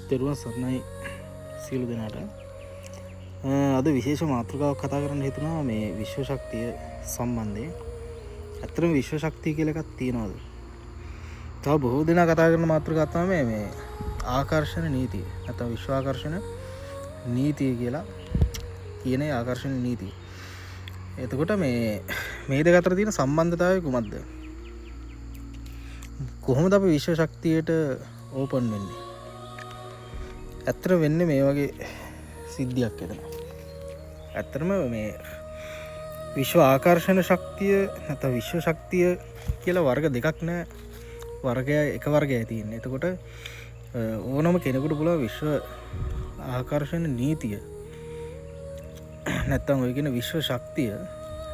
තෙරුවන් සරණයි සියලු දෙනාට. අද විශේෂ මාතෘකාවක් කතා කරන්න හිතුණා මේ විශ්ව ශක්තිය සම්බන්ධයෙන්. ඇත්තටම විශ්ව ශක්තිය කියලා එකක් තියනවාද? තව බොහෝ දෙනා කතා කරන මාතෘකාවක් තමයි මේ ආකර්ෂණ නීතිය. නැත්නම් විශ්ව ආකර්ෂණ නීතිය කියලා කියන ආකර්ෂණ නීතිය. එතකොට මේ දෙක අතර තියෙන සම්බන්ධතාවය කුමක්ද? කොහොමද අපි විශ්ව ශක්තියට ඕපන් වෙන්නේ? ඇත්තට වෙන්නේ මේ වගේ සිද්ධියක් එතන. ඇත්තටම මේ විශ්ව ආකර්ෂණ ශක්තිය නැත්නම් විශ්ව ශක්තිය කියලා වර්ග දෙකක් නෑ. වර්ගය එක වර්ගයයි තියෙන්නේ. එතකොට ඕනම කෙනෙකුට පුළුවන් විශ්ව ආකර්ෂණ නීතිය නැත්නම් ඔය කියන විශ්ව ශක්තිය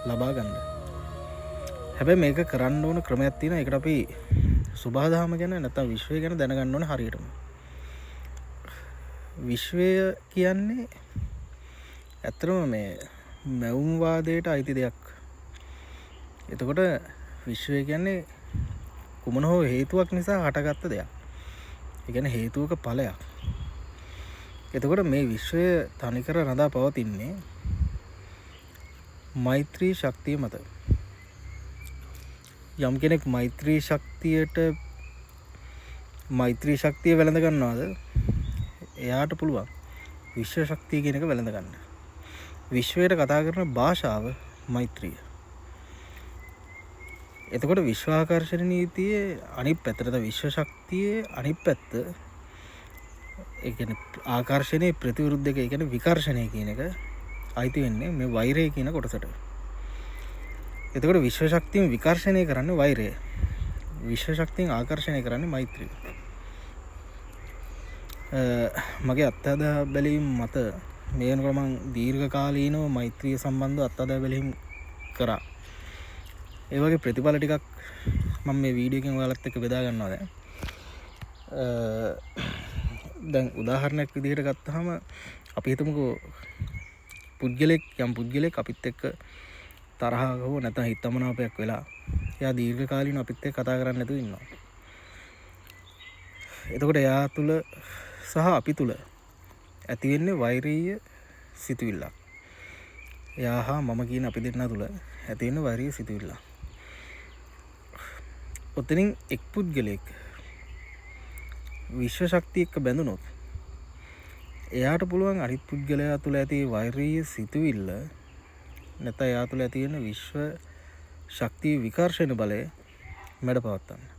ලබා ගන්න. හැබැයි මේක කරන්න ඕන ක්‍රමයක් තියෙනවා. ඒකට අපි සුභාදහම ගැන නැත්නම් විශ්වය ගැන දැනගන්න ඕනේ හරියටම. විශ්වය කියන්නේ ඇත්තටම මේ මැවුම් වාදයට අයිති දෙයක්. එතකොට විශ්වය කියන්නේ කුමන හෝ හේතුවක් නිසා හටගත්ත දෙයක්. ඒ කියන්නේ හේතුවක ඵලයක්. එතකොට මේ විශ්වය තනිකර රඳා පවතින්නේ මෛත්‍රී ශක්තිය මත. යම් කෙනෙක් මෛත්‍රී ශක්තිය වැළඳ ගන්නවාද එයාට පුළුවන් විශ්ව ශක්තිය කියන එක වැළඳ ගන්න. විශ්වයට කතා කරන භාෂාව මෛත්‍රිය. එතකොට විශ්ව ආකර්ෂණ නීතියේ අනිත් පැත්තට විශ්ව ශක්තියේ අනිත් පැත්ත ඒ කියන්නේ ආකර්ෂණයේ ප්‍රතිවිරුද්ධ එක, ඒ කියන්නේ විකර්ෂණය කියන එක අයිති වෙන්නේ මේ වෛරය කියන කොටසට. එතකොට විශ්ව ශක්තියෙන් විකර්ෂණය කරන්නේ වෛරය. විශ්ව ශක්තියෙන් ආකර්ෂණය කරන්නේ මෛත්‍රිය. මගේ අත්අදා බැලීම් මත මේ වෙනකොට මම දීර්ඝ කාලීනව මෛත්‍රිය සම්බන්ධව අත්අදා බැලීම් කරා. ඒ වගේ ප්‍රතිඵල ටිකක් මම මේ වීඩියෝ එකෙන් ඔයාලත් එක්ක බෙදා ගන්නවා දැන්. දැන් උදාහරණයක් විදිහට ගත්තාම අපි හිතමුකෝ යම් පුද්ගලෙක් අපිත් එක්ක තරහක හෝ නැත්නම් හිතමනාපයක් වෙලා එයා දීර්ඝ කාලීනව අපිත් එක්ක කතා කරන්නේ නැතුව ඉන්නවා. එතකොට එයා තුල සහ අපි තුල ඇති වෙන්නේ වෛරීය සිතුවිල්ලක්. එයා හා මම කියන අපි දෙන්නා තුල ඇති වෙන වෛරීය සිතුවිල්ල. ඔතනින් එක් පුද්ගලෙක් විශ්ව ශක්තිය එක්ක බැඳුනොත් එයාට පුළුවන් අනිත් පුද්ගලයා තුල ඇති වෛරීය සිතුවිල්ල නැත්නම් එයා තුල ඇති වෙන විශ්ව ශක්තිය විකර්ෂණ බලය මැඩපවත්තන්න.